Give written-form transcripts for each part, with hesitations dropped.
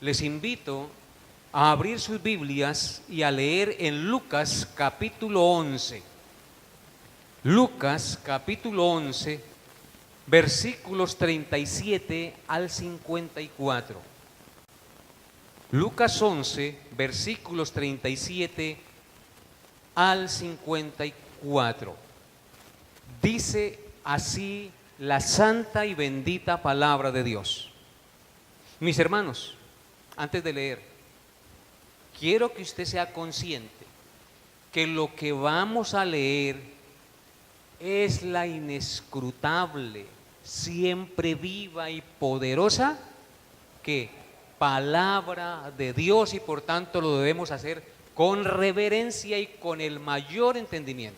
Les invito a abrir sus Biblias y a leer en Lucas capítulo 11. Lucas capítulo 11, versículos 37 al 54. Lucas 11, versículos 37 al 54. Dice así la santa y bendita palabra de Dios. Mis hermanos, antes de leer, quiero que usted sea consciente que lo que vamos a leer es la inescrutable, siempre viva y poderosa palabra de Dios, y por tanto lo debemos hacer con reverencia y con el mayor entendimiento.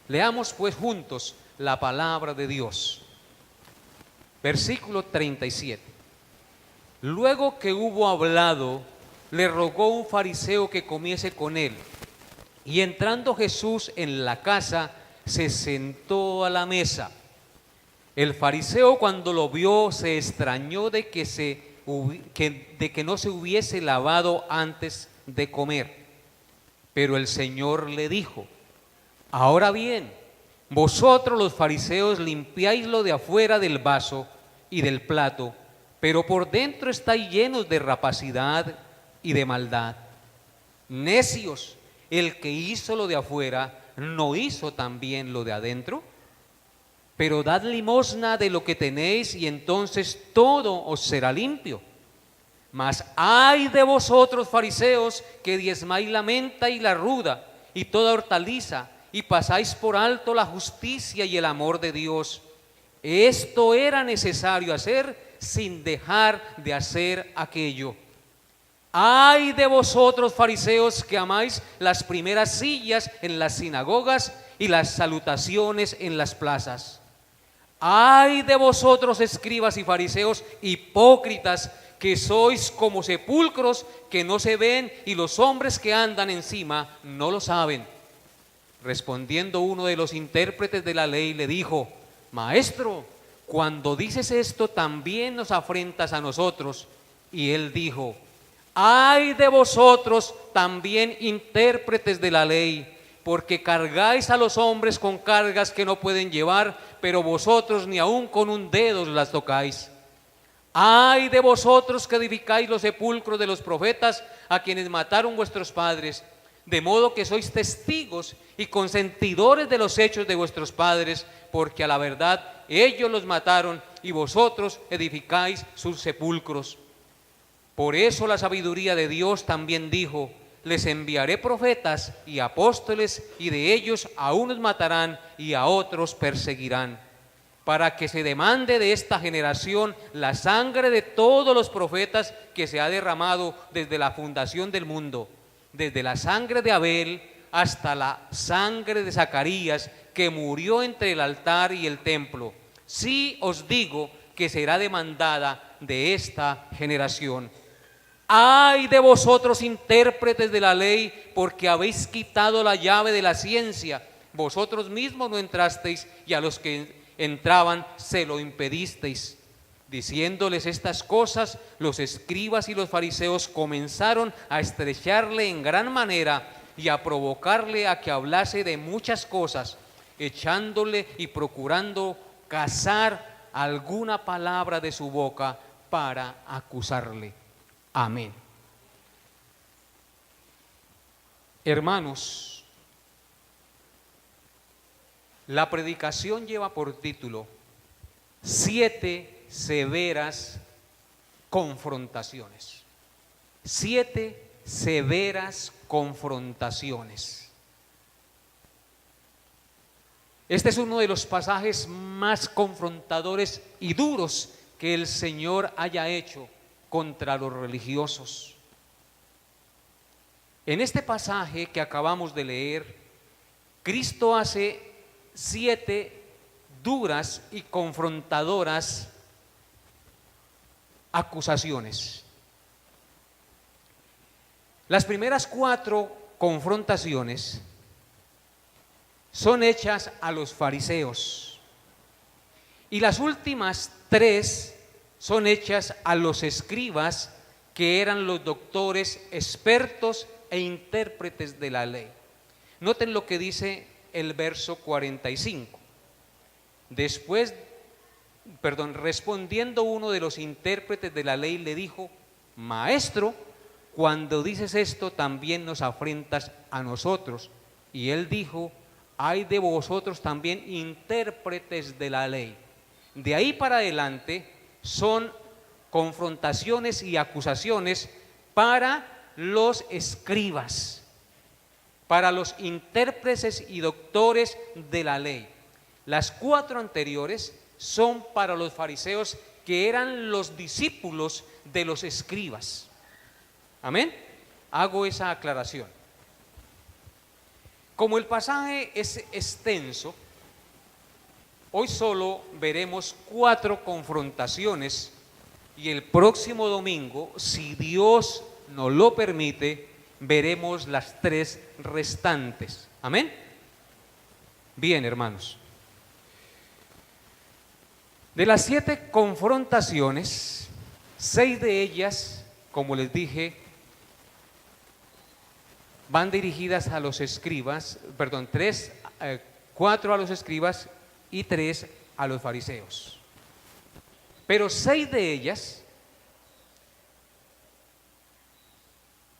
Leamos pues juntos la palabra de Dios. Versículo 37. Luego que hubo hablado, le rogó un fariseo que comiese con él, y entrando Jesús en la casa, se sentó a la mesa. El fariseo, cuando lo vio, se extrañó de que no se hubiese lavado antes de comer. Pero el Señor le dijo: ahora bien, vosotros los fariseos limpiáis lo de afuera del vaso y del plato, pero por dentro estáis llenos de rapacidad y de maldad. Necios, el que hizo lo de afuera, ¿no hizo también lo de adentro? Pero dad limosna de lo que tenéis, y entonces todo os será limpio. Mas ay de vosotros, fariseos, que diezmáis la menta y la ruda y toda hortaliza, y pasáis por alto la justicia y el amor de Dios. Esto era necesario hacer sin dejar de hacer aquello. Ay de vosotros, fariseos, que amáis las primeras sillas en las sinagogas y las salutaciones en las plazas. Ay de vosotros, escribas y fariseos, hipócritas, que sois como sepulcros que no se ven, y los hombres que andan encima no lo saben. Respondiendo uno de los intérpretes de la ley le dijo: Maestro, cuando dices esto, también nos afrentas a nosotros. Y él dijo: ay de vosotros también, intérpretes de la ley, porque cargáis a los hombres con cargas que no pueden llevar, pero vosotros ni aun con un dedo las tocáis. Ay de vosotros que edificáis los sepulcros de los profetas, a quienes mataron vuestros padres, de modo que sois testigos y consentidores de los hechos de vuestros padres, porque a la verdad ellos los mataron y vosotros edificáis sus sepulcros. Por eso la sabiduría de Dios también dijo: les enviaré profetas y apóstoles, y de ellos a unos matarán y a otros perseguirán, para que se demande de esta generación la sangre de todos los profetas que se ha derramado desde la fundación del mundo, desde la sangre de Abel hasta la sangre de Zacarías, que murió entre el altar y el templo. Sí os digo que será demandada de esta generación. Ay de vosotros, intérpretes de la ley, porque habéis quitado la llave de la ciencia. Vosotros mismos no entrasteis, y a los que entraban se lo impedisteis. Diciéndoles estas cosas, los escribas y los fariseos comenzaron a estrecharle en gran manera y a provocarle a que hablase de muchas cosas, echándole y procurando cazar alguna palabra de su boca para acusarle. Amén. Hermanos, la predicación lleva por título 7 severas confrontaciones. 7 severas confrontaciones. Este es uno de los pasajes más confrontadores y duros que el Señor haya hecho contra los religiosos. En este pasaje que acabamos de leer, Cristo hace 7 duras y confrontadoras acusaciones. Las primeras 4 confrontaciones son hechas a los fariseos, y las últimas 3 son hechas a los escribas que eran los doctores expertos e intérpretes de la ley. Noten lo que dice el verso 45. Respondiendo uno de los intérpretes de la ley le dijo: Maestro, cuando dices esto también nos afrentas a nosotros. Y él dijo: hay de vosotros también intérpretes de la ley. De ahí para adelante son confrontaciones y acusaciones para los escribas, para los intérpretes y doctores de la ley. Las 4 anteriores son para los fariseos, que eran los discípulos de los escribas. Amén. Hago esa aclaración. Como el pasaje es extenso, hoy solo veremos 4 confrontaciones, y el próximo domingo, si Dios nos lo permite, veremos las 3 restantes. Amén. Bien, hermanos. De las 7 confrontaciones, 6 de ellas, como les dije, van dirigidas a los escribas, 4 a los escribas y 3 a los fariseos. Pero 6 de ellas,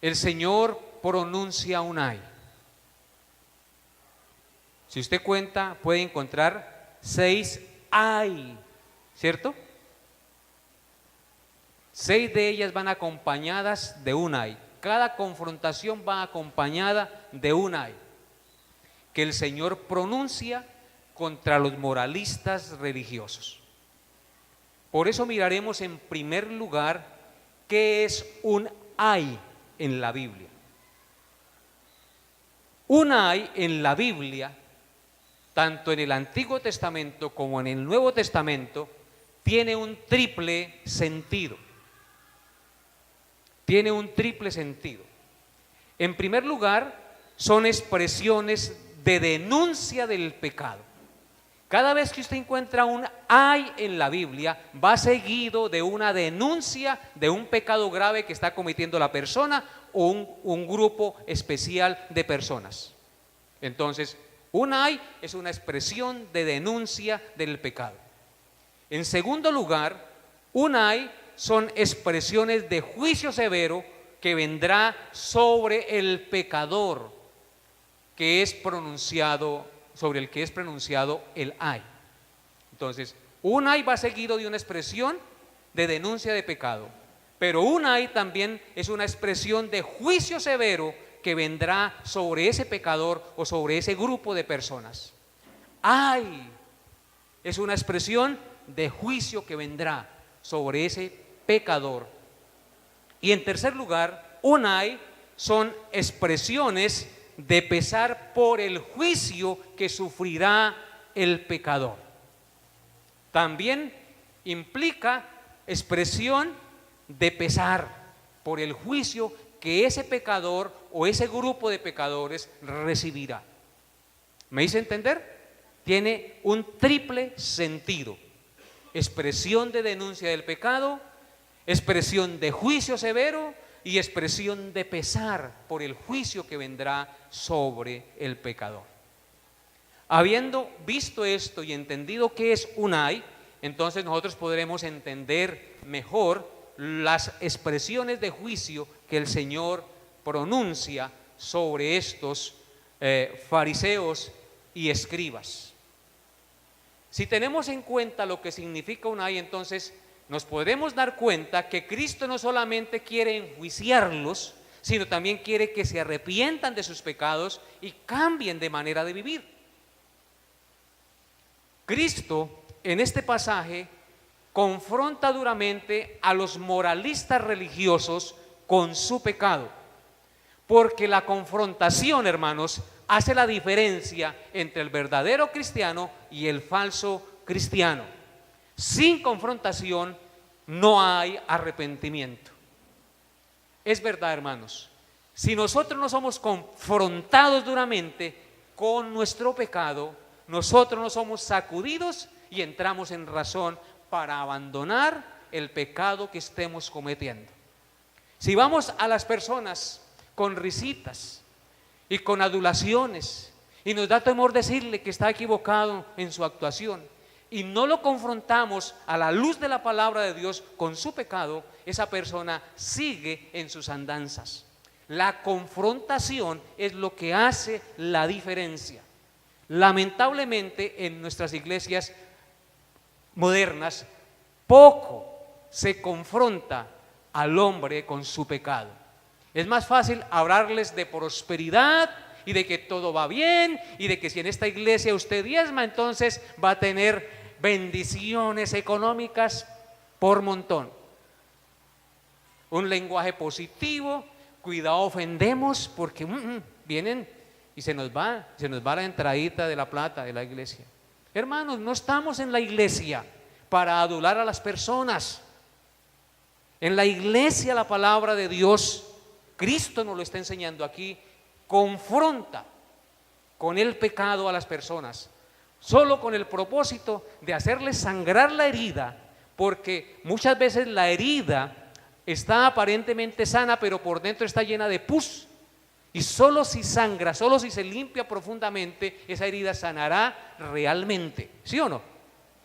el Señor pronuncia un ay. Si usted cuenta, puede encontrar 6 ay, ¿cierto? 6 de ellas van acompañadas de un ay. Cada confrontación va acompañada de un ay, que el Señor pronuncia contra los moralistas religiosos. Por eso miraremos en primer lugar qué es un ay en la Biblia. Un ay en la Biblia, tanto en el Antiguo Testamento como en el Nuevo Testamento, tiene un triple sentido. Tiene un triple sentido. En primer lugar, son expresiones de denuncia del pecado. Cada vez que usted encuentra un ay en la Biblia, va seguido de una denuncia de un pecado grave que está cometiendo la persona o un grupo especial de personas. Entonces, un ay es una expresión de denuncia del pecado. En segundo lugar, un ay son expresiones de juicio severo que vendrá sobre el pecador que es pronunciado, sobre el que es pronunciado el ay. Entonces, un ay va seguido de una expresión de denuncia de pecado, pero un ay también es una expresión de juicio severo que vendrá sobre ese pecador o sobre ese grupo de personas. Ay es una expresión de juicio que vendrá sobre ese pecador. Y en tercer lugar, un ay son expresiones de pesar por el juicio que sufrirá el pecador. También implica expresión de pesar por el juicio que ese pecador o ese grupo de pecadores recibirá. ¿Me hice entender? Tiene un triple sentido: expresión de denuncia del pecado, expresión de juicio severo y expresión de pesar por el juicio que vendrá sobre el pecador. Habiendo visto esto y entendido qué es un ay, entonces nosotros podremos entender mejor las expresiones de juicio que el Señor pronuncia sobre estos fariseos y escribas. Si tenemos en cuenta lo que significa un ay, entonces nos podremos dar cuenta que Cristo no solamente quiere enjuiciarlos, sino también quiere que se arrepientan de sus pecados y cambien de manera de vivir. Cristo en este pasaje confronta duramente a los moralistas religiosos con su pecado, porque la confrontación, hermanos, hace la diferencia entre el verdadero cristiano y el falso cristiano. Sin confrontación no hay arrepentimiento. Es verdad, hermanos, si nosotros no somos confrontados duramente con nuestro pecado, nosotros no somos sacudidos y entramos en razón para abandonar el pecado que estemos cometiendo. Si vamos a las personas con risitas y con adulaciones y nos da temor decirle que está equivocado en su actuación y no lo confrontamos a la luz de la palabra de Dios con su pecado, esa persona sigue en sus andanzas. La confrontación es lo que hace la diferencia. Lamentablemente en nuestras iglesias modernas poco se confronta al hombre con su pecado. Es más fácil hablarles de prosperidad y de que todo va bien y de que si en esta iglesia usted diezma, entonces va a tener bendiciones económicas por montón. Un lenguaje positivo, cuidado ofendemos porque vienen y se nos va la entradita de la plata de la iglesia. Hermanos, no estamos en la iglesia para adular a las personas. En la iglesia la palabra de Dios, Cristo nos lo está enseñando aquí, confronta con el pecado a las personas, solo con el propósito de hacerles sangrar la herida, porque muchas veces la herida está aparentemente sana, pero por dentro está llena de pus, y solo si sangra, solo si se limpia profundamente, esa herida sanará realmente, ¿sí o no?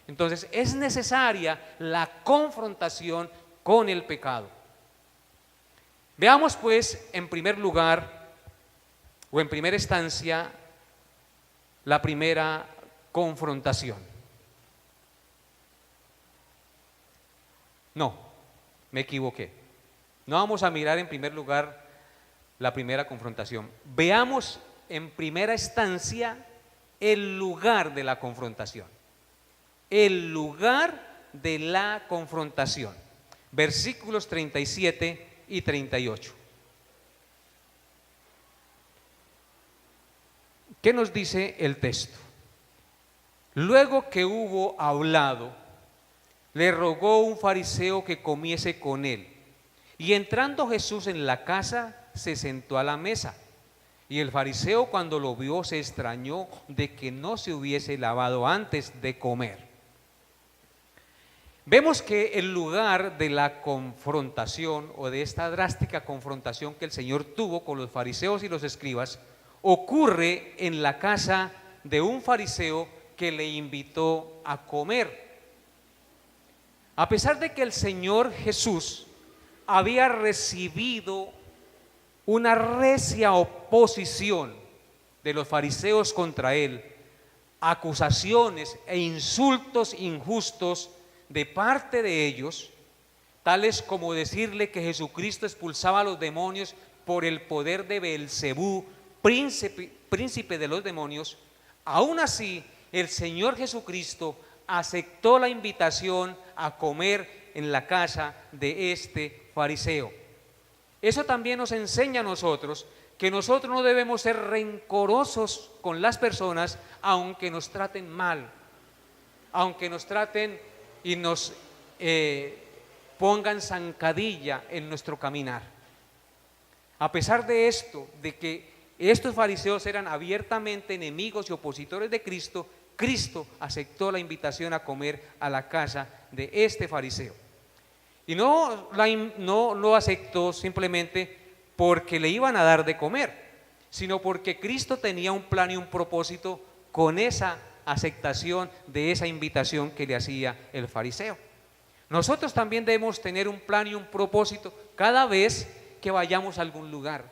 Entonces es necesaria la confrontación con el pecado. Veamos pues en primer lugar o en primera instancia la primera confrontación. No, me equivoqué. No vamos a mirar en primer lugar la primera confrontación. Veamos en primera instancia el lugar de la confrontación. El lugar de la confrontación. Versículos 37 y 38. ¿Qué nos dice el texto? Luego que hubo hablado, le rogó un fariseo que comiese con él. Y entrando Jesús en la casa, se sentó a la mesa. Y el fariseo, cuando lo vio, se extrañó de que no se hubiese lavado antes de comer. Vemos que el lugar de la confrontación o de esta drástica confrontación que el Señor tuvo con los fariseos y los escribas ocurre en la casa de un fariseo que le invitó a comer. A pesar de que el Señor Jesús había recibido una recia oposición de los fariseos contra él, acusaciones e insultos injustos de parte de ellos, tales como decirle que Jesucristo expulsaba a los demonios por el poder de Beelzebú, príncipe de los demonios, aún así el Señor Jesucristo aceptó la invitación a comer en la casa de este fariseo. Eso también nos enseña a nosotros que nosotros no debemos ser rencorosos con las personas aunque nos traten mal, aunque nos traten y nos pongan zancadilla en nuestro caminar. A pesar de esto, de que estos fariseos eran abiertamente enemigos y opositores de Cristo, Cristo aceptó la invitación a comer a la casa de este fariseo. Y no lo aceptó simplemente porque le iban a dar de comer, sino porque Cristo tenía un plan y un propósito con esa aceptación de esa invitación que le hacía el fariseo. Nosotros también debemos tener un plan y un propósito cada vez que vayamos a algún lugar.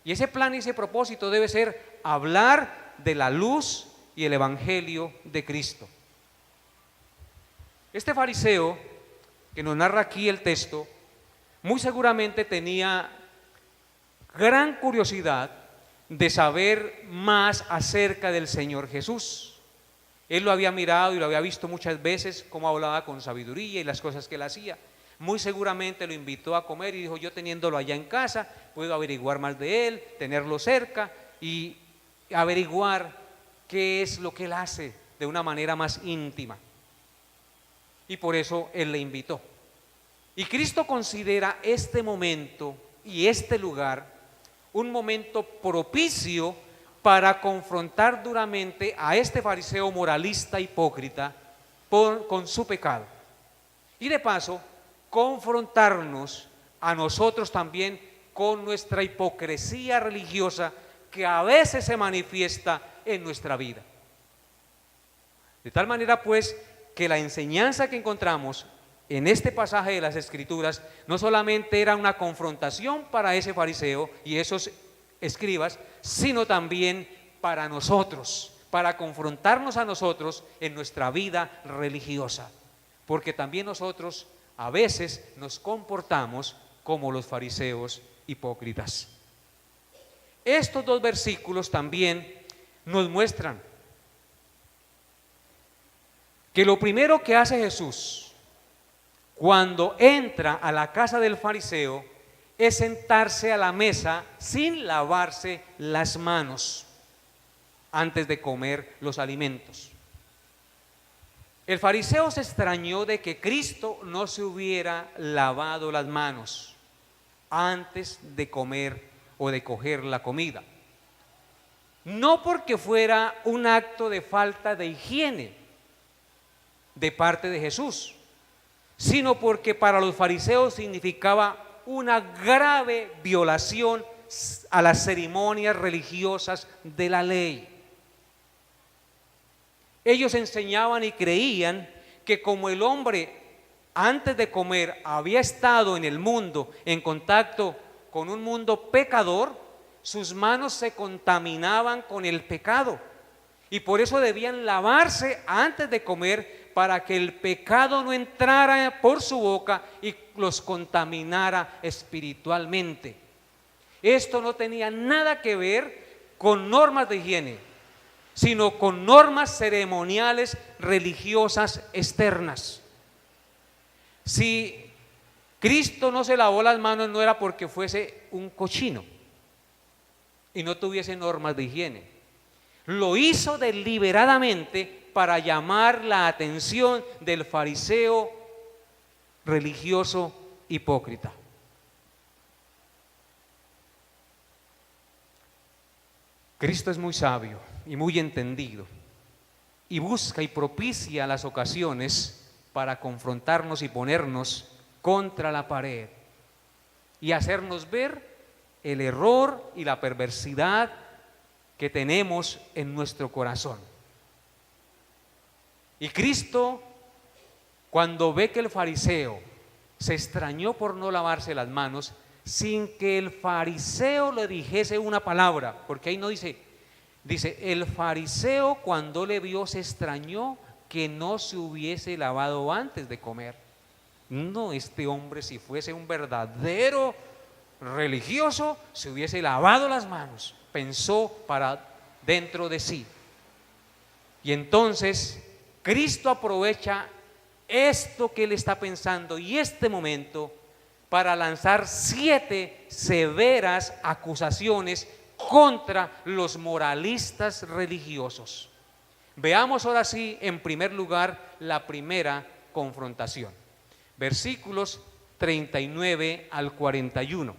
Y ese plan y ese propósito debe ser hablar de la luz y el evangelio de Cristo. Este fariseo que nos narra aquí el texto, muy seguramente tenía gran curiosidad de saber más acerca del Señor Jesús. Él lo había mirado y lo había visto muchas veces, cómo hablaba con sabiduría y las cosas que él hacía. Muy seguramente lo invitó a comer y dijo: yo teniéndolo allá en casa, puedo averiguar más de él, tenerlo cerca y averiguar qué es lo que él hace de una manera más íntima. Y por eso él le invitó. Y Cristo considera este momento y este lugar un momento propicio para confrontar duramente a este fariseo moralista hipócrita con su pecado. Y de paso, confrontarnos a nosotros también con nuestra hipocresía religiosa que a veces se manifiesta en nuestra vida. De tal manera pues que la enseñanza que encontramos en este pasaje de las Escrituras no solamente era una confrontación para ese fariseo y esos escribas, sino también para nosotros, para confrontarnos a nosotros en nuestra vida religiosa, porque también nosotros a veces nos comportamos como los fariseos hipócritas. Estos dos versículos también nos muestran que lo primero que hace Jesús cuando entra a la casa del fariseo es sentarse a la mesa sin lavarse las manos antes de comer los alimentos. El fariseo se extrañó de que Cristo no se hubiera lavado las manos antes de comer o de coger la comida. No porque fuera un acto de falta de higiene de parte de Jesús, sino porque para los fariseos significaba una grave violación a las ceremonias religiosas de la ley. Ellos enseñaban y creían que como el hombre antes de comer había estado en el mundo en contacto con un mundo pecador, sus manos se contaminaban con el pecado y por eso debían lavarse antes de comer para que el pecado no entrara por su boca y los contaminara espiritualmente. Esto no tenía nada que ver con normas de higiene, sino con normas ceremoniales religiosas externas. Si Cristo no se lavó las manos, no era porque fuese un cochino y no tuviese normas de higiene. Lo hizo deliberadamente para llamar la atención del fariseo religioso hipócrita. Cristo es muy sabio y muy entendido y busca y propicia las ocasiones para confrontarnos y ponernos contra la pared y hacernos ver el error y la perversidad que tenemos en nuestro corazón. Y Cristo, cuando ve que el fariseo se extrañó por no lavarse las manos, sin que el fariseo le dijese una palabra, porque ahí no dice, el fariseo cuando le vio se extrañó que no se hubiese lavado antes de comer. No, este hombre, si fuese un verdadero religioso, se hubiese lavado las manos, pensó para dentro de sí. Y entonces Cristo aprovecha esto que él está pensando y este momento para lanzar 7 severas acusaciones contra los moralistas religiosos. Veamos ahora sí, en primer lugar, la primera confrontación. Versículos 39 al 41.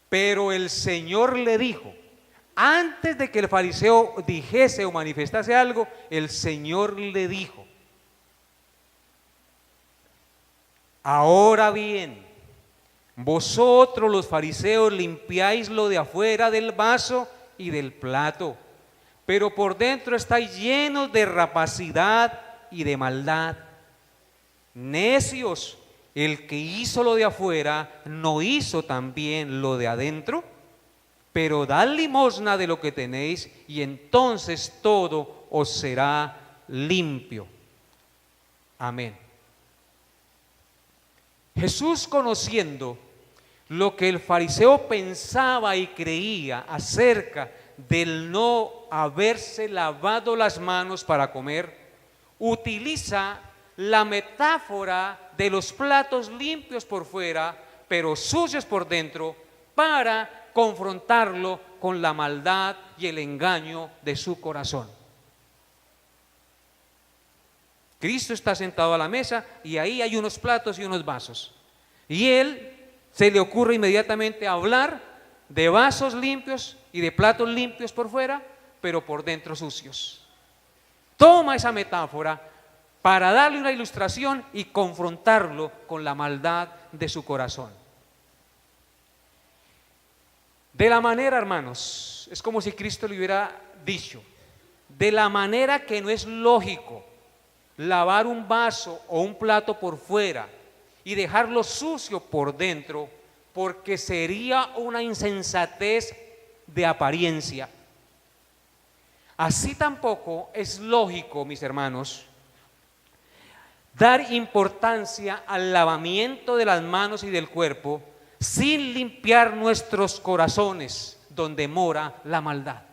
Pero el Señor le dijo, antes de que el fariseo dijese o manifestase algo, el Señor le dijo, ahora bien, vosotros los fariseos limpiáis lo de afuera del vaso y del plato, pero por dentro estáis llenos de rapacidad y de maldad. Necios, el que hizo lo de afuera, ¿no hizo también lo de adentro? Pero dad limosna de lo que tenéis y entonces todo os será limpio. Amén. Jesús, conociendo lo que el fariseo pensaba y creía acerca del no haberse lavado las manos para comer, utiliza la metáfora de los platos limpios por fuera, pero sucios por dentro, para confrontarlo con la maldad y el engaño de su corazón. Cristo está sentado a la mesa y ahí hay unos platos y unos vasos. Y él se le ocurre inmediatamente hablar de vasos limpios y de platos limpios por fuera, pero por dentro sucios. Toma esa metáfora para darle una ilustración y confrontarlo con la maldad de su corazón. De la manera, hermanos, es como si Cristo le hubiera dicho, de la manera que no es lógico lavar un vaso o un plato por fuera y dejarlo sucio por dentro, porque sería una insensatez de apariencia. Así tampoco es lógico, mis hermanos, dar importancia al lavamiento de las manos y del cuerpo sin limpiar nuestros corazones donde mora la maldad.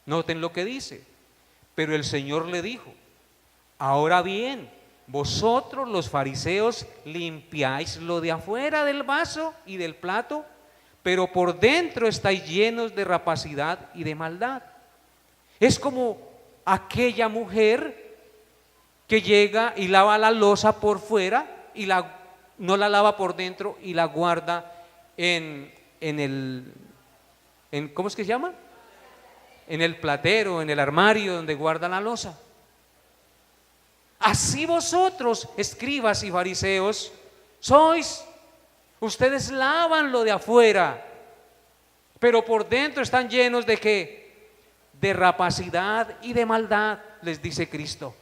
Noten lo que dice, pero el Señor le dijo, ahora bien, vosotros los fariseos limpiáis lo de afuera del vaso y del plato, pero por dentro estáis llenos de rapacidad y de maldad. Es como aquella mujer que llega y lava la loza por fuera y no la lava por dentro y la guarda ¿cómo es que se llama? En el platero, en el armario donde guarda la loza. Así vosotros, escribas y fariseos, ustedes lavan lo de afuera, pero por dentro están llenos ¿de qué? De rapacidad y de maldad, les dice Cristo.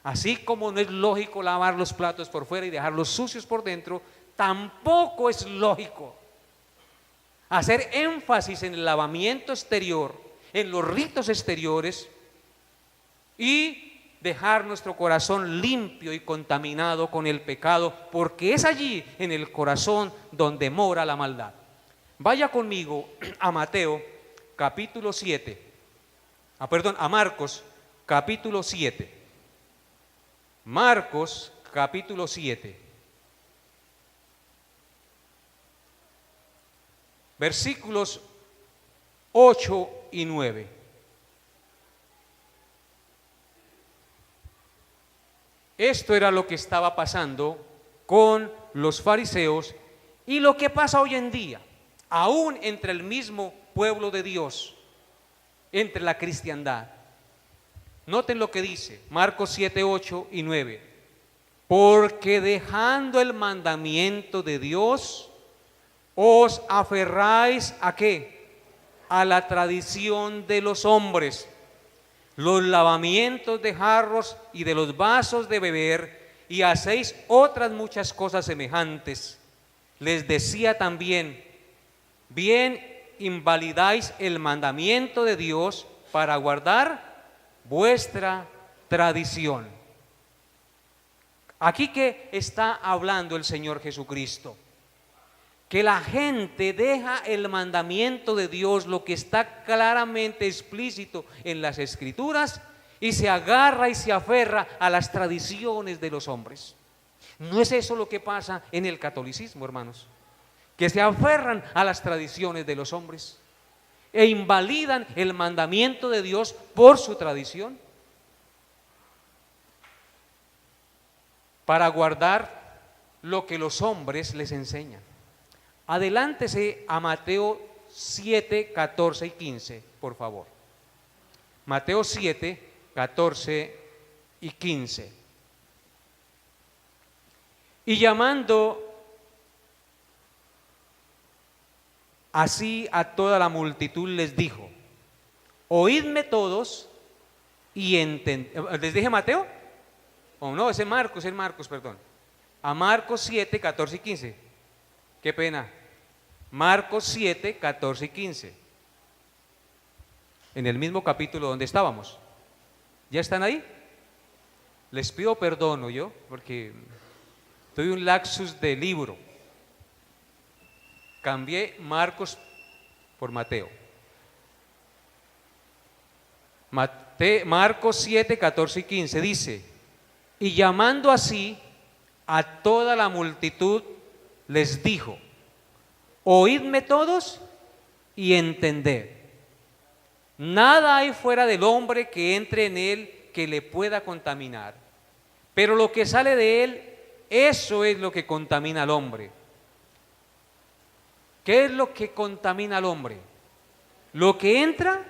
Así como no es lógico lavar los platos por fuera y dejarlos sucios por dentro, tampoco es lógico hacer énfasis en el lavamiento exterior, en los ritos exteriores, y dejar nuestro corazón limpio y contaminado con el pecado, porque es allí en el corazón donde mora la maldad. Vaya conmigo a Mateo capítulo 7, a Marcos capítulo 7. Marcos capítulo 7. Versículos 8 y 9. Esto era lo que estaba pasando con los fariseos y lo que pasa hoy en día, aún entre el mismo pueblo de Dios, entre la cristiandad. Noten lo que dice Marcos 7, 8 y 9. Porque dejando el mandamiento de Dios, os aferráis ¿a qué? A la tradición de los hombres, los lavamientos de jarros y de los vasos de beber, y hacéis otras muchas cosas semejantes. Les decía también, bien invalidáis el mandamiento de Dios para guardar vuestra tradición. Aquí que está hablando el Señor Jesucristo, que la gente deja el mandamiento de Dios, lo que está claramente explícito en las Escrituras, y se agarra y se aferra a las tradiciones de los hombres. ¿No es eso lo que pasa en el catolicismo, hermanos? Que se aferran a las tradiciones de los hombres e invalidan el mandamiento de Dios por su tradición, para guardar lo que los hombres les enseñan. Adelántese a Mateo 7, 14 y 15, por favor. Mateo 7, 14 y 15. Y llamando así a toda la multitud les dijo, oídme todos y entended. ¿Les dije Mateo? ¿O no? Es en Marcos, perdón. A Marcos 7, 14 y 15. Qué pena. Marcos 7, 14 y 15. En el mismo capítulo donde estábamos. ¿Ya están ahí? Les pido perdón yo, porque tuve un lapsus de libro. Cambié Marcos por Mateo. Marcos 7, 14 y 15 dice, y llamando así a toda la multitud, les dijo, oídme todos y entended. Nada hay fuera del hombre que entre en él que le pueda contaminar, pero lo que sale de él, eso es lo que contamina al hombre. ¿Qué es lo que contamina al hombre? ¿Lo que entra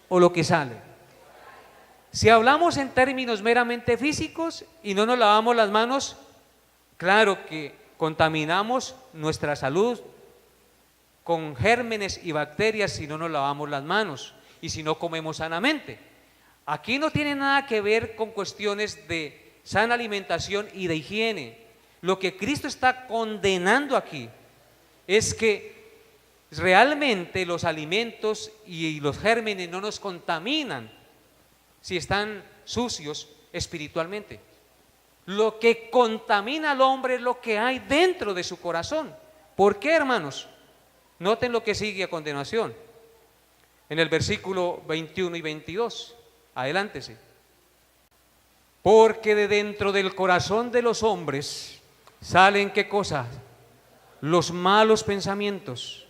o lo que sale? Si hablamos en términos meramente físicos y no nos lavamos las manos, claro que contaminamos nuestra salud con gérmenes y bacterias si no nos lavamos las manos y si no comemos sanamente. Aquí no tiene nada que ver con cuestiones de sana alimentación y de higiene. Lo que Cristo está condenando aquí es que realmente los alimentos y los gérmenes no nos contaminan si están sucios espiritualmente. Lo que contamina al hombre es lo que hay dentro de su corazón. ¿Por qué, hermanos? Noten lo que sigue a continuación, en el versículo 21 y 22. Adelántese. Porque de dentro del corazón de los hombres salen, ¿qué cosas? Los malos pensamientos,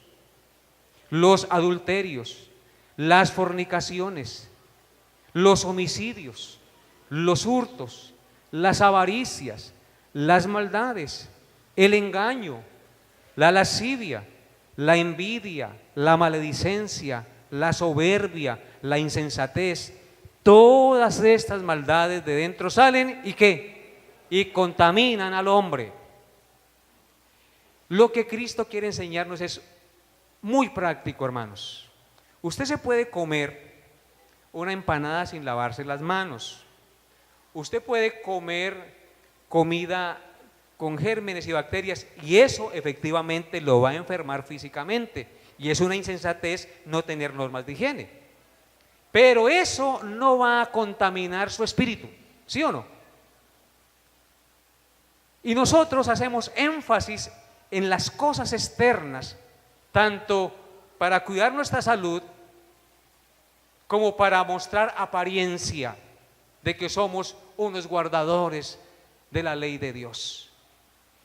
los adulterios, las fornicaciones, los homicidios, los hurtos, las avaricias, las maldades, el engaño, la lascivia, la envidia, la maledicencia, la soberbia, la insensatez. Todas estas maldades de dentro salen ¿y qué? Y contaminan al hombre. Lo que Cristo quiere enseñarnos es muy práctico, hermanos. Usted se puede comer una empanada sin lavarse las manos. Usted puede comer comida con gérmenes y bacterias y eso efectivamente lo va a enfermar físicamente. Y es una insensatez no tener normas de higiene. Pero eso no va a contaminar su espíritu, ¿sí o no? Y nosotros hacemos énfasis en las cosas externas, tanto para cuidar nuestra salud como para mostrar apariencia de que somos unos guardadores de la ley de Dios.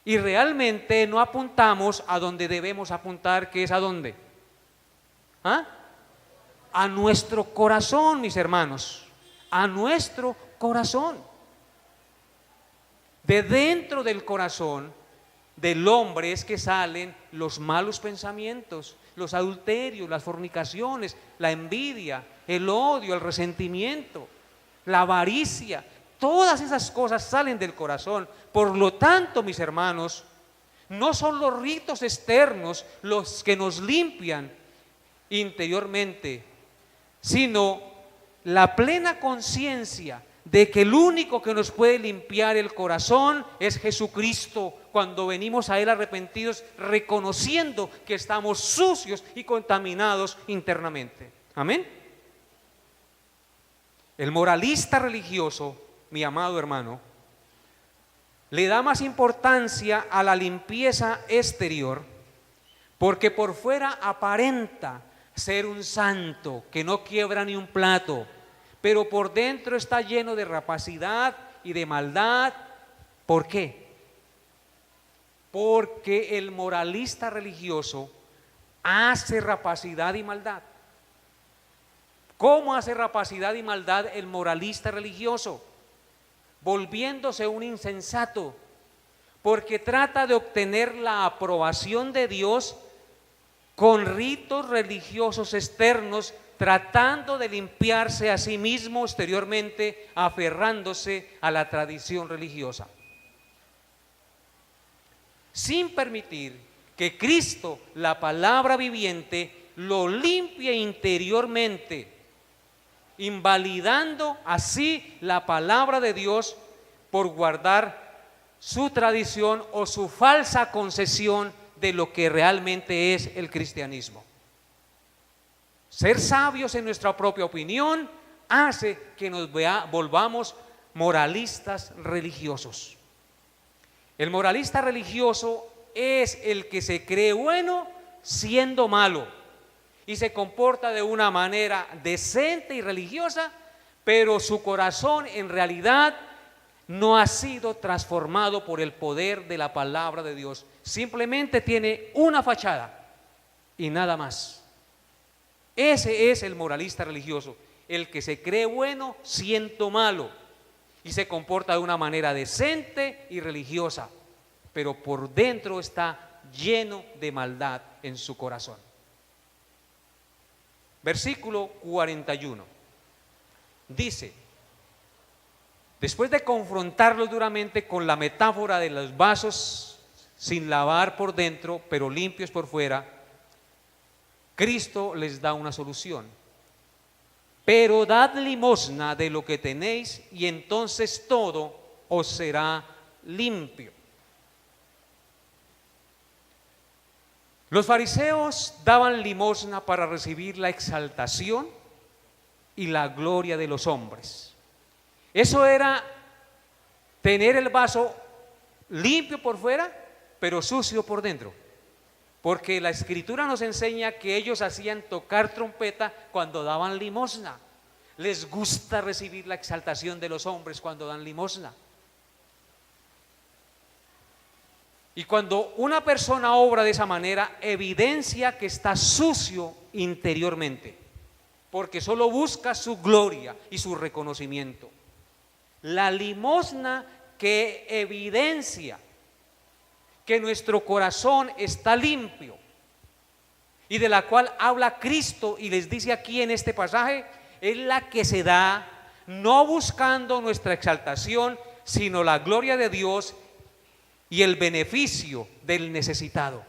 Y realmente no apuntamos a donde debemos apuntar, que es ¿a dónde? ¿Ah? A nuestro corazón, mis hermanos, a nuestro corazón. De dentro del corazón del hombre es que salen los malos pensamientos, los adulterios, las fornicaciones, la envidia, el odio, el resentimiento, la avaricia. Todas esas cosas salen del corazón. Por lo tanto, mis hermanos, no son los ritos externos los que nos limpian interiormente, sino la plena conciencia de que el único que nos puede limpiar el corazón es Jesucristo, cuando venimos a Él arrepentidos, reconociendo que estamos sucios y contaminados internamente. Amén. El moralista religioso, mi amado hermano, le da más importancia a la limpieza exterior, porque por fuera aparenta ser un santo que no quiebra ni un plato, pero por dentro está lleno de rapacidad y de maldad. ¿Por qué? Porque el moralista religioso hace rapacidad y maldad. ¿Cómo hace rapacidad y maldad el moralista religioso? Volviéndose un insensato, porque trata de obtener la aprobación de Dios con ritos religiosos externos, tratando de limpiarse a sí mismo exteriormente, aferrándose a la tradición religiosa, sin permitir que Cristo, la palabra viviente, lo limpie interiormente, invalidando así la palabra de Dios por guardar su tradición o su falsa concesión de lo que realmente es el cristianismo. Ser sabios en nuestra propia opinión hace que nos volvamos moralistas religiosos. El moralista religioso es el que se cree bueno siendo malo y se comporta de una manera decente y religiosa, pero su corazón en realidad no ha sido transformado por el poder de la palabra de Dios. Simplemente tiene una fachada y nada más. Ese es el moralista religioso, el que se cree bueno siendo malo y se comporta de una manera decente y religiosa, pero por dentro está lleno de maldad en su corazón. Versículo 41 dice: Después de confrontarlos duramente con la metáfora de los vasos sin lavar por dentro, pero limpios por fuera, Cristo les da una solución. Pero dad limosna de lo que tenéis y entonces todo os será limpio. Los fariseos daban limosna para recibir la exaltación y la gloria de los hombres. Eso era tener el vaso limpio por fuera, pero sucio por dentro. Porque la Escritura nos enseña que ellos hacían tocar trompeta cuando daban limosna. Les gusta recibir la exaltación de los hombres cuando dan limosna. Y cuando una persona obra de esa manera, evidencia que está sucio interiormente, porque solo busca su gloria y su reconocimiento. La limosna que evidencia que nuestro corazón está limpio y de la cual habla Cristo y les dice aquí en este pasaje, es la que se da no buscando nuestra exaltación, sino la gloria de Dios y el beneficio del necesitado.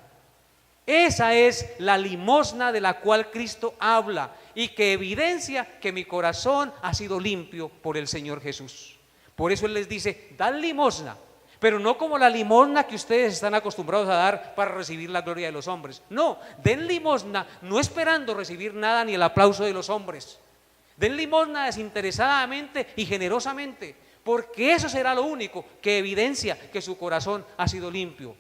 Esa es la limosna de la cual Cristo habla y que evidencia que mi corazón ha sido limpio por el Señor Jesús. Por eso Él les dice, dad limosna, pero no como la limosna que ustedes están acostumbrados a dar para recibir la gloria de los hombres. No, den limosna no esperando recibir nada ni el aplauso de los hombres. Den limosna desinteresadamente y generosamente, porque eso será lo único que evidencia que su corazón ha sido limpio.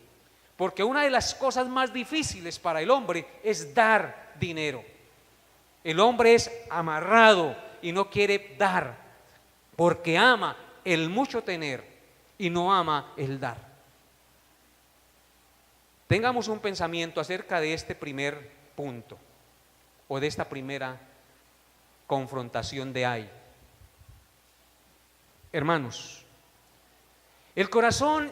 Porque una de las cosas más difíciles para el hombre es dar dinero. El hombre es amarrado y no quiere dar, porque ama el mucho tener y no ama el dar. Tengamos un pensamiento acerca de este primer punto o de esta primera confrontación de ahí. Hermanos, el corazón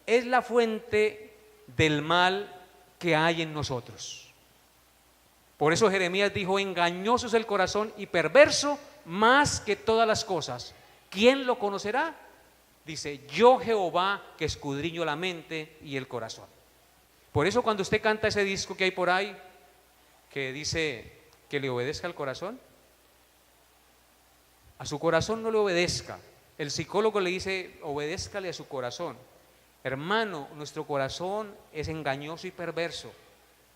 es la fuente del mal que hay en nosotros. Por eso Jeremías dijo, engañoso es el corazón y perverso más que todas las cosas. ¿Quién lo conocerá? Dice, yo Jehová que escudriño la mente y el corazón. Por eso cuando usted canta ese disco que hay por ahí, que dice que le obedezca al corazón, a su corazón no le obedezca. El psicólogo le dice, obedézcale a su corazón. Hermano, nuestro corazón es engañoso y perverso.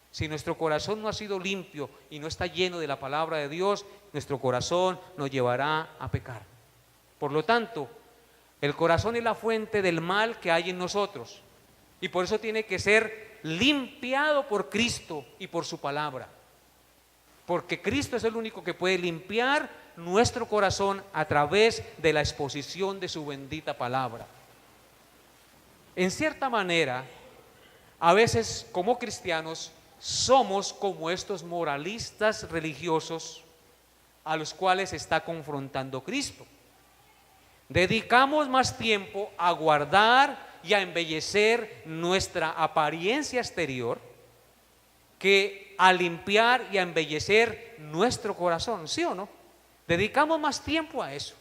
Si nuestro corazón no ha sido limpio y no está lleno de la palabra de Dios, nuestro corazón nos llevará a pecar. Por lo tanto, el corazón es la fuente del mal que hay en nosotros y por eso tiene que ser limpiado por Cristo y por su palabra. Porque Cristo es el único que puede limpiar nuestro corazón a través de la exposición de su bendita palabra. En cierta manera, a veces como cristianos somos como estos moralistas religiosos a los cuales está confrontando Cristo. Dedicamos más tiempo a guardar y a embellecer nuestra apariencia exterior que a limpiar y a embellecer nuestro corazón, ¿sí o no? Dedicamos más tiempo a eso,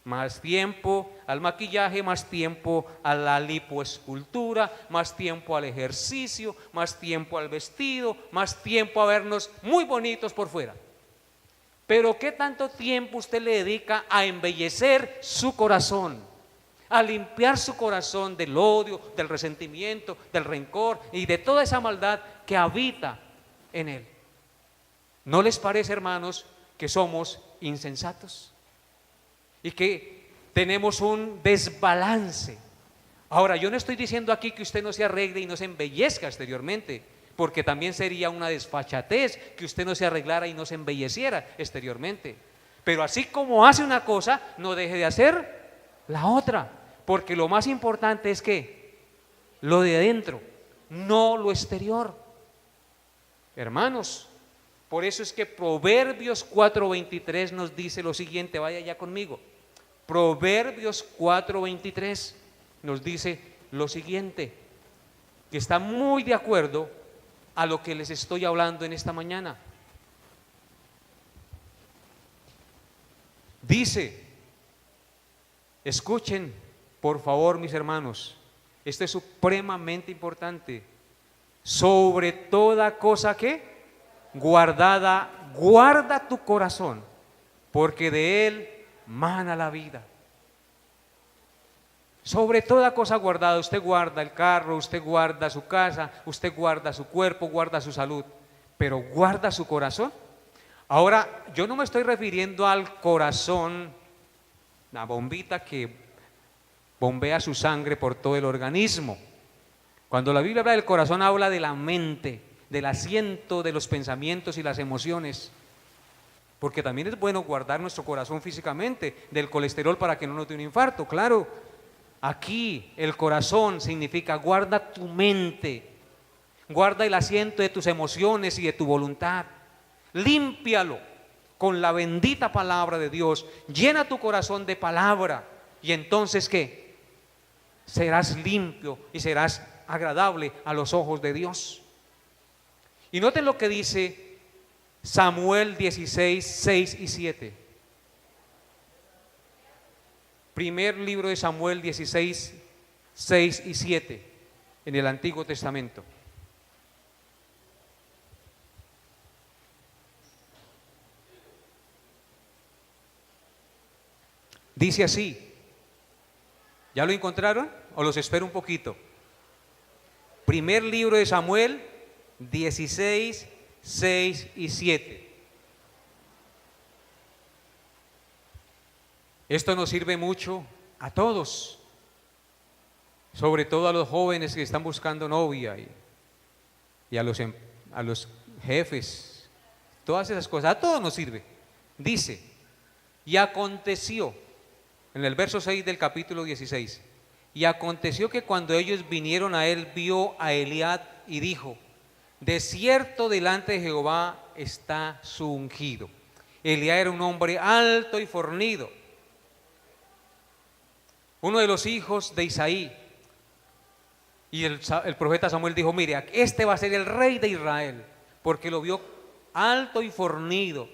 más tiempo al maquillaje, más tiempo a la lipoescultura, más tiempo al ejercicio, más tiempo al vestido, más tiempo a vernos muy bonitos por fuera. Pero ¿qué tanto tiempo usted le dedica a embellecer su corazón? A limpiar su corazón del odio, del resentimiento, del rencor y de toda esa maldad que habita en él. ¿No les parece, hermanos, que somos insensatos? Y que tenemos un desbalance. Ahora, yo no estoy diciendo aquí que usted no se arregle y no se embellezca exteriormente, porque también sería una desfachatez que usted no se arreglara y no se embelleciera exteriormente. Pero así como hace una cosa, no deje de hacer la otra, porque lo más importante es que lo de adentro, no lo exterior. Hermanos, por eso es que Proverbios 4:23 nos dice lo siguiente, vaya ya conmigo. Proverbios 4:23 nos dice lo siguiente, que está muy de acuerdo a lo que les estoy hablando en esta mañana. Dice, Escuchen, por favor, mis hermanos, esto es supremamente importante. Sobre toda cosa que guardada, guarda tu corazón, porque de él mana la vida. Sobre toda cosa guardada, usted guarda el carro, usted guarda su casa, usted guarda su cuerpo, guarda su salud, pero guarda su corazón. Ahora, yo no me estoy refiriendo al corazón, la bombita que bombea su sangre por todo el organismo. Cuando la Biblia habla del corazón, habla de la mente, del asiento de los pensamientos y las emociones. Porque también es bueno guardar nuestro corazón físicamente, del colesterol para que no nos dé un infarto, claro. Aquí el corazón significa guarda tu mente, guarda el asiento de tus emociones y de tu voluntad. Límpialo con la bendita palabra de Dios. Llena tu corazón de palabra y entonces ¿qué? Serás limpio y serás agradable a los ojos de Dios. Y noten lo que dice Samuel 16, 6 y 7. Primer libro de Samuel 16, 6 y 7 en el Antiguo Testamento. Dice así. ¿Ya lo encontraron? ¿O los espero un poquito? Primer libro de Samuel 16, 6 y 7. Esto nos sirve mucho a todos, sobre todo a los jóvenes que están buscando novia y a los jefes, todas esas cosas, a todos nos sirve. Dice, y aconteció, en el verso 6 del capítulo 16, y aconteció que cuando ellos vinieron a él, vio a Eliab y dijo, de cierto delante de Jehová está su ungido. Eliab era un hombre alto y fornido, uno de los hijos de Isaí. Y el profeta Samuel dijo, mire, este va a ser el rey de Israel, porque lo vio alto y fornido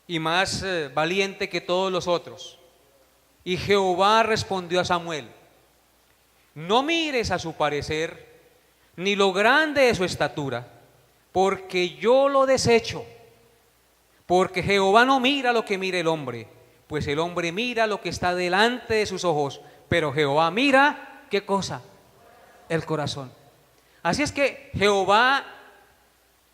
y más valiente que todos los otros. Y Jehová respondió a Samuel, no mires a su parecer, ni lo grande de su estatura, porque yo lo desecho. Porque Jehová no mira lo que mira el hombre, pues el hombre mira lo que está delante de sus ojos, pero Jehová mira, ¿qué cosa? El corazón. Así es que Jehová,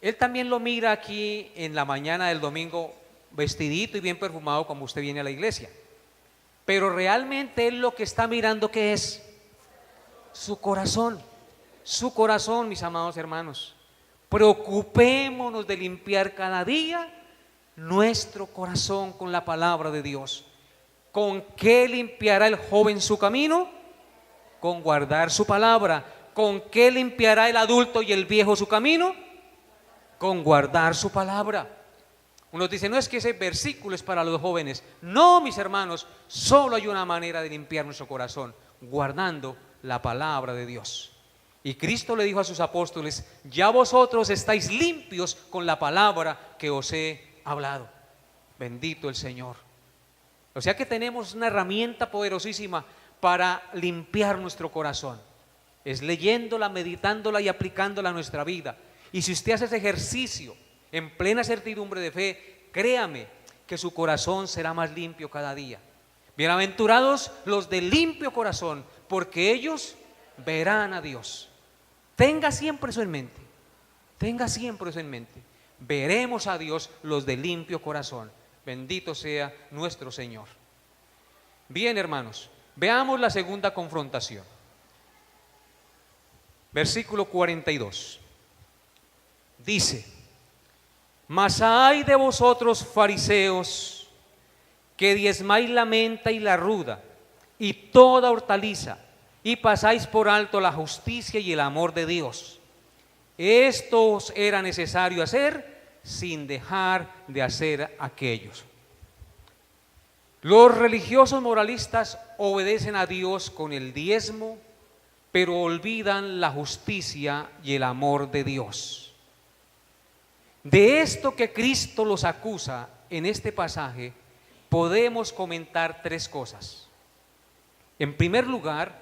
Él también lo mira aquí en la mañana del domingo, vestidito y bien perfumado como usted viene a la iglesia. Pero realmente Él lo que está mirando, ¿qué es? Su corazón. Su corazón, mis amados hermanos. Preocupémonos de limpiar cada día nuestro corazón con la palabra de Dios. ¿Con qué limpiará el joven su camino? Con guardar su palabra. ¿Con qué limpiará el adulto y el viejo su camino? Con guardar su palabra. Uno dice, no es que ese versículo es para los jóvenes. No, mis hermanos, solo hay una manera de limpiar nuestro corazón, guardando la palabra de Dios. Y Cristo le dijo a sus apóstoles, ya vosotros estáis limpios con la palabra que os he hablado. Bendito el Señor. O sea que tenemos una herramienta poderosísima para limpiar nuestro corazón. Es leyéndola, meditándola y aplicándola a nuestra vida. Y si usted hace ese ejercicio en plena certidumbre de fe, créame que su corazón será más limpio cada día. Bienaventurados los de limpio corazón, porque ellos verán a Dios. Tenga siempre eso en mente. Tenga siempre eso en mente. Veremos a Dios los de limpio corazón. Bendito sea nuestro Señor. Bien, hermanos, veamos la segunda confrontación. Versículo 42. Dice, mas ay de vosotros fariseos, que diezmáis la menta y la ruda, y toda hortaliza, y pasáis por alto la justicia y el amor de Dios. Esto os era necesario hacer, sin dejar de hacer aquellos. Los religiosos moralistas obedecen a Dios con el diezmo, pero olvidan la justicia y el amor de Dios. De esto que Cristo los acusa en este pasaje, podemos comentar tres cosas. En primer lugar,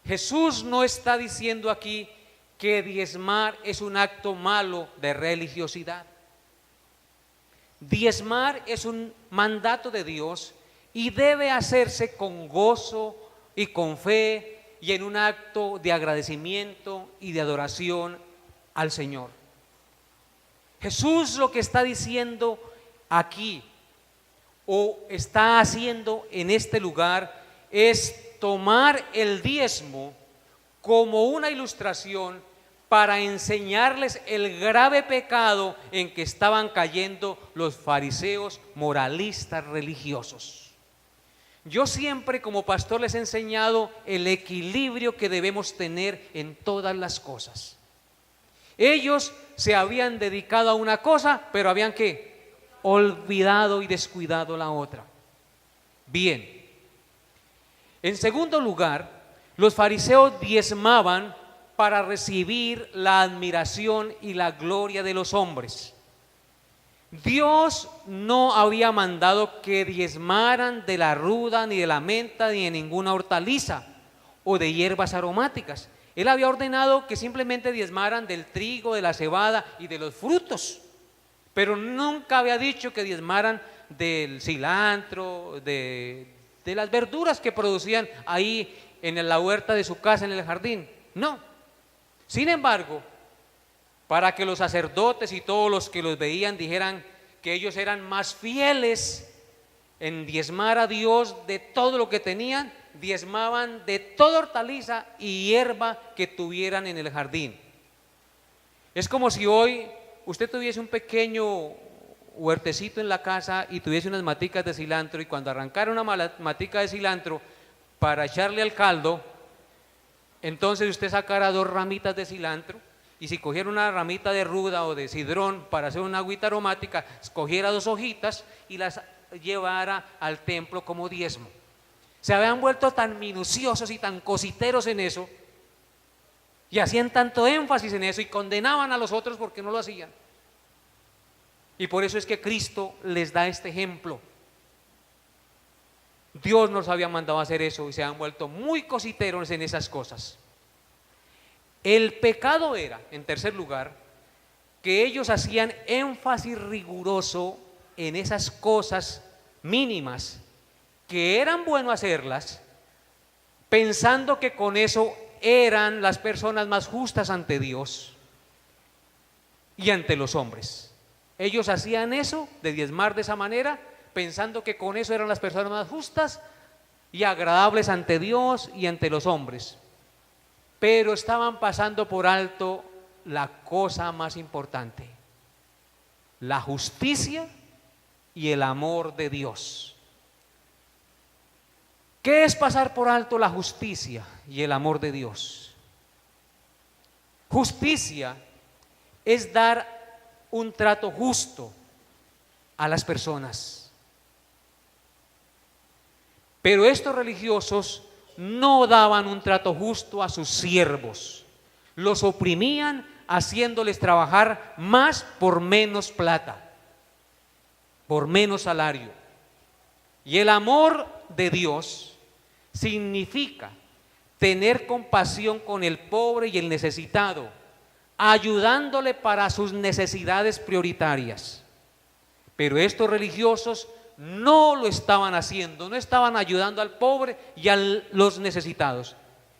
Jesús no está diciendo aquí que diezmar es un acto malo de religiosidad. Diezmar es un mandato de Dios y debe hacerse con gozo y con fe y en un acto de agradecimiento y de adoración al Señor. Jesús lo que está diciendo aquí o está haciendo en este lugar es tomar el diezmo como una ilustración para enseñarles el grave pecado en que estaban cayendo los fariseos moralistas religiosos. Yo siempre como pastor les he enseñado el equilibrio que debemos tener en todas las cosas. Ellos se habían dedicado a una cosa, pero habían ¿qué? Olvidado y descuidado la otra. Bien. En segundo lugar, los fariseos diezmaban para recibir la admiración y la gloria de los hombres. Dios no había mandado que diezmaran de la ruda, ni de la menta, ni de ninguna hortaliza o de hierbas aromáticas. Él había ordenado que simplemente diezmaran del trigo, de la cebada y de los frutos, pero nunca había dicho que diezmaran del cilantro, de las verduras que producían ahí en la huerta de su casa, en el jardín. No. Sin embargo, para que los sacerdotes y todos los que los veían dijeran que ellos eran más fieles en diezmar a Dios de todo lo que tenían, diezmaban de toda hortaliza y hierba que tuvieran en el jardín. Es como si hoy usted tuviese un pequeño huertecito en la casa y tuviese unas maticas de cilantro, y cuando arrancara una matica de cilantro para echarle al caldo, entonces usted sacara 2 ramitas de cilantro, y si cogiera una ramita de ruda o de cidrón para hacer una agüita aromática, cogiera 2 hojitas y las llevara al templo como diezmo. Se habían vuelto tan minuciosos y tan cositeros en eso, y hacían tanto énfasis en eso, y condenaban a los otros porque no lo hacían. Y por eso es que Cristo les da este ejemplo. Dios nos había mandado a hacer eso y se han vuelto muy cositeros en esas cosas. El pecado era, en tercer lugar, que ellos hacían énfasis riguroso en esas cosas mínimas que eran bueno hacerlas, pensando que con eso eran las personas más justas ante Dios y ante los hombres. Ellos hacían eso, de diezmar de esa manera, pensando que con eso eran las personas más justas y agradables ante Dios y ante los hombres. Pero estaban pasando por alto la cosa más importante: la justicia y el amor de Dios. ¿Qué es pasar por alto la justicia y el amor de Dios? Justicia es dar un trato justo a las personas. Pero estos religiosos no daban un trato justo a sus siervos. Los oprimían haciéndoles trabajar más por menos plata, por menos salario. Y el amor de Dios significa tener compasión con el pobre y el necesitado, ayudándole para sus necesidades prioritarias. Pero estos religiosos no lo estaban haciendo, no estaban ayudando al pobre y a los necesitados.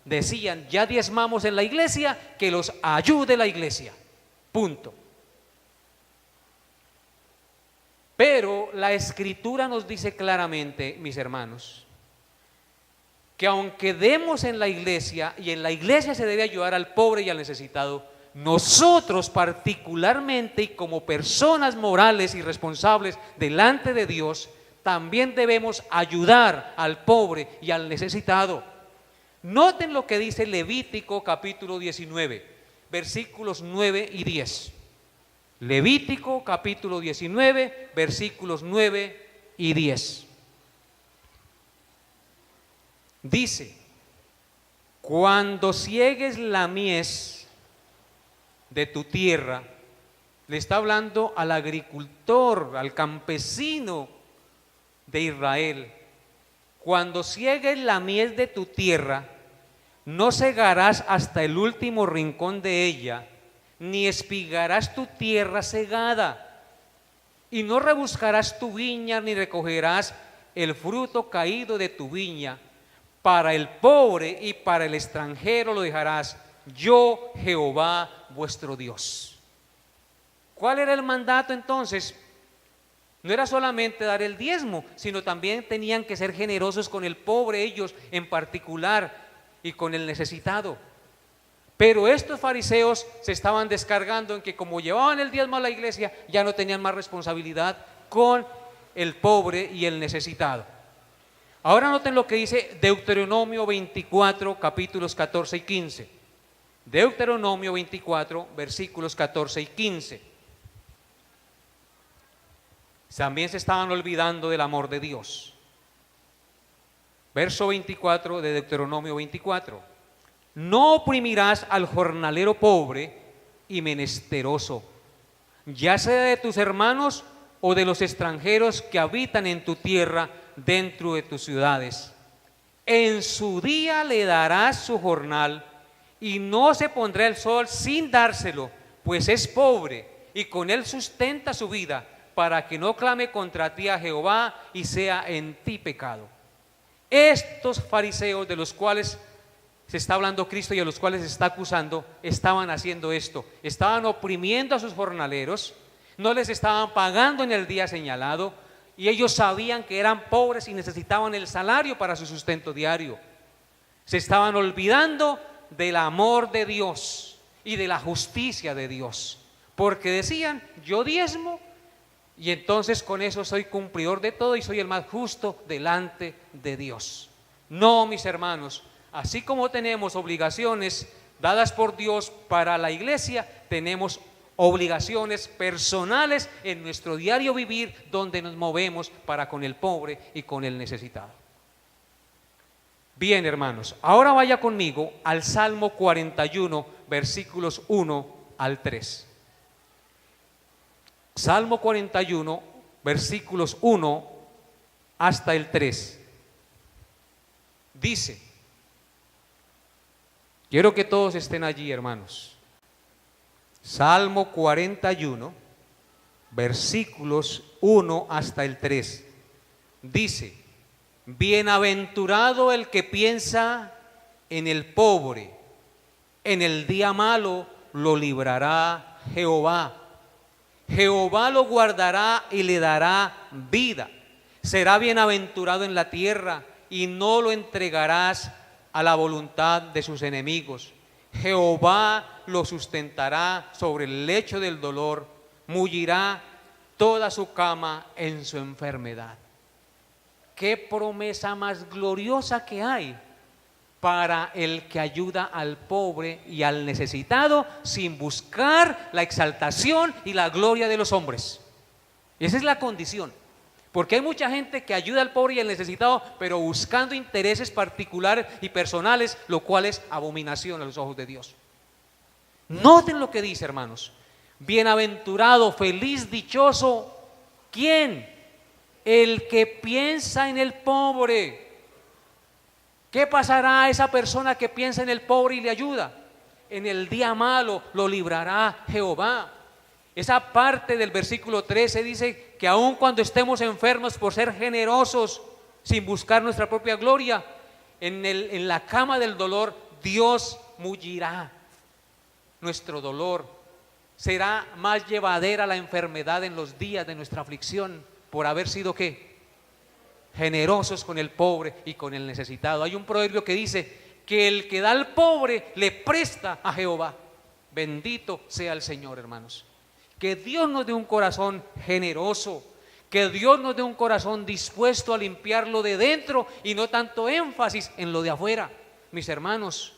Decían: ya diezmamos en la iglesia, que los ayude la iglesia, punto. Pero la Escritura nos dice claramente, mis hermanos, que aunque demos en la iglesia, y en la iglesia se debe ayudar al pobre y al necesitado, nosotros particularmente y como personas morales y responsables delante de Dios, también debemos ayudar al pobre y al necesitado. Noten lo que dice Levítico capítulo 19, versículos 9 y 10. Levítico capítulo 19, versículos 9 y 10. Dice: cuando ciegues la mies de tu tierra, le está hablando al agricultor, al campesino de Israel, cuando ciegues la mies de tu tierra, no segarás hasta el último rincón de ella, ni espigarás tu tierra segada, y no rebuscarás tu viña, ni recogerás el fruto caído de tu viña. Para el pobre y para el extranjero lo dejarás, yo Jehová vuestro Dios. ¿Cuál era el mandato entonces? No era solamente dar el diezmo, sino también tenían que ser generosos con el pobre, ellos en particular, y con el necesitado. Pero estos fariseos se estaban descargando en que como llevaban el diezmo a la iglesia, ya no tenían más responsabilidad con el pobre y el necesitado. Ahora noten lo que dice Deuteronomio 24, capítulos 14 y 15. Deuteronomio 24, versículos 14 y 15. También se estaban olvidando del amor de Dios. Verso 24 de Deuteronomio 24. No oprimirás al jornalero pobre y menesteroso, ya sea de tus hermanos o de los extranjeros que habitan en tu tierra, dentro de tus ciudades. En su día le darás su jornal, y no se pondrá el sol sin dárselo, pues es pobre, y con él sustenta su vida, para que no clame contra ti a Jehová y sea en ti pecado. Estos fariseos de los cuales se está hablando Cristo y a los cuales se está acusando, estaban haciendo esto, estaban oprimiendo a sus jornaleros, no les estaban pagando en el día señalado, y ellos sabían que eran pobres y necesitaban el salario para su sustento diario. Se estaban olvidando del amor de Dios y de la justicia de Dios, porque decían, yo diezmo y entonces con eso soy cumplidor de todo y soy el más justo delante de Dios. No, mis hermanos, así como tenemos obligaciones dadas por Dios para la iglesia, tenemos obligaciones personales en nuestro diario vivir, donde nos movemos para con el pobre y con el necesitado. Bien, hermanos, ahora vaya conmigo al Salmo 41, versículos 1 al 3. Salmo 41, versículos 1 hasta el 3. Dice, quiero que todos estén allí, hermanos. Salmo 41, versículos 1 hasta el 3. Dice, bienaventurado el que piensa en el pobre, en el día malo lo librará Jehová. Jehová lo guardará y le dará vida. Será bienaventurado en la tierra y no lo entregarás a la voluntad de sus enemigos. Jehová lo sustentará sobre el lecho del dolor, mullirá toda su cama en su enfermedad. Qué promesa más gloriosa que hay para el que ayuda al pobre y al necesitado sin buscar la exaltación y la gloria de los hombres. Esa es la condición. Porque hay mucha gente que ayuda al pobre y al necesitado, pero buscando intereses particulares y personales, lo cual es abominación a los ojos de Dios. Noten lo que dice, hermanos. Bienaventurado, feliz, dichoso, ¿quién? El que piensa en el pobre. ¿Qué pasará a esa persona que piensa en el pobre y le ayuda? En el día malo lo librará Jehová. Esa parte del versículo 13 dice que aun cuando estemos enfermos por ser generosos sin buscar nuestra propia gloria, en la cama del dolor Dios mullirá nuestro dolor. Será más llevadera la enfermedad en los días de nuestra aflicción por haber sido ¿qué? Generosos con el pobre y con el necesitado. Hay un proverbio que dice que el que da al pobre le presta a Jehová. Bendito sea el Señor, hermanos. Que Dios nos dé un corazón generoso, que Dios nos dé un corazón dispuesto a limpiarlo de dentro y no tanto énfasis en lo de afuera, mis hermanos.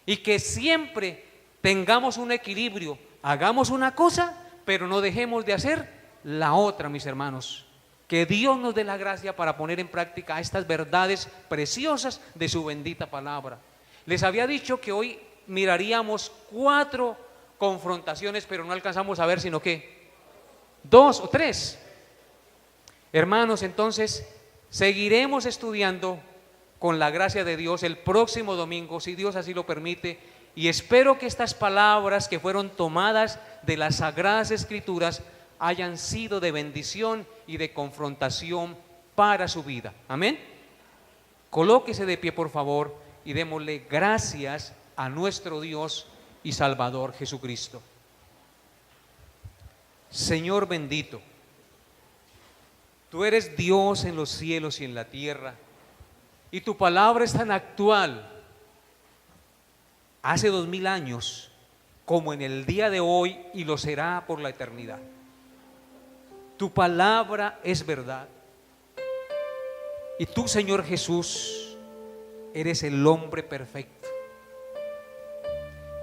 Y que siempre tengamos un equilibrio, hagamos una cosa, pero no dejemos de hacer la otra, mis hermanos. Que Dios nos dé la gracia para poner en práctica estas verdades preciosas de su bendita palabra. Les había dicho que hoy miraríamos 4 confrontaciones, pero no alcanzamos a ver sino que 2 o 3. Hermanos, entonces seguiremos estudiando con la gracia de Dios, el próximo domingo, si Dios así lo permite, y espero que estas palabras que fueron tomadas de las Sagradas Escrituras hayan sido de bendición y de confrontación para su vida. Amén. Colóquese de pie, por favor, y démosle gracias a nuestro Dios y Salvador Jesucristo. Señor bendito, tú eres Dios en los cielos y en la tierra, y tu palabra es tan actual hace 2000 años como en el día de hoy, y lo será por la eternidad. Tu palabra es verdad, y tú, Señor Jesús, eres el hombre perfecto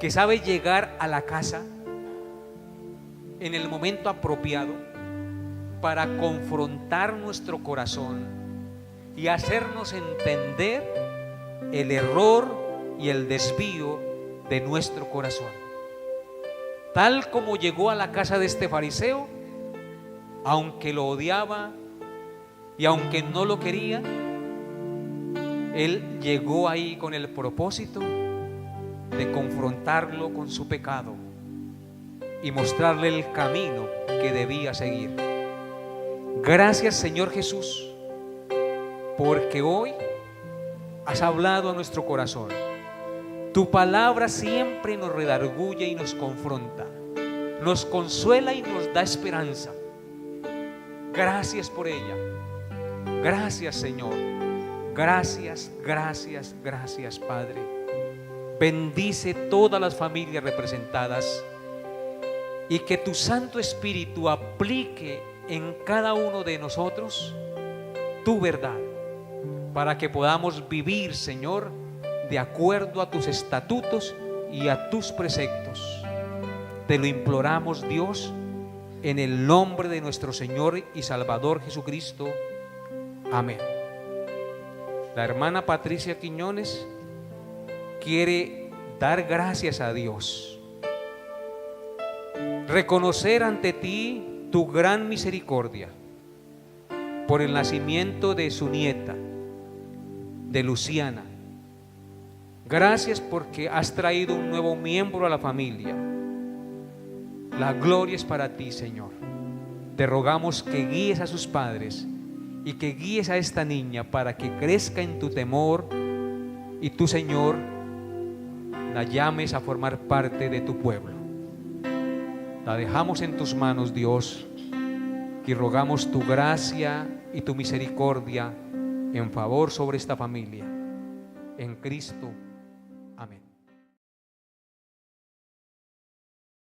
que sabe llegar a la casa en el momento apropiado para confrontar nuestro corazón y hacernos entender el error y el desvío de nuestro corazón. Tal como llegó a la casa de este fariseo, aunque lo odiaba y aunque no lo quería, él llegó ahí con el propósito de confrontarlo con su pecado y mostrarle el camino que debía seguir. Gracias, Señor Jesús, porque hoy has hablado a nuestro corazón. Tu palabra siempre nos redarguye y nos confronta, nos consuela y nos da esperanza. Gracias por ella. Gracias, Señor. Gracias, gracias, gracias, Padre. Bendice todas las familias representadas y que tu Santo Espíritu aplique en cada uno de nosotros tu verdad, para que podamos vivir, Señor, de acuerdo a tus estatutos y a tus preceptos. Te lo imploramos, Dios, en el nombre de nuestro Señor y Salvador Jesucristo. Amén. La hermana Patricia Quiñones quiere dar gracias a Dios, reconocer ante ti tu gran misericordia por el nacimiento de su nieta, de Luciana. Gracias porque has traído un nuevo miembro a la familia. La gloria es para ti, Señor. Te rogamos que guíes a sus padres y que guíes a esta niña para que crezca en tu temor, y tú, Señor, la llames a formar parte de tu pueblo. La dejamos en tus manos, Dios, y rogamos tu gracia y tu misericordia en favor sobre esta familia. En Cristo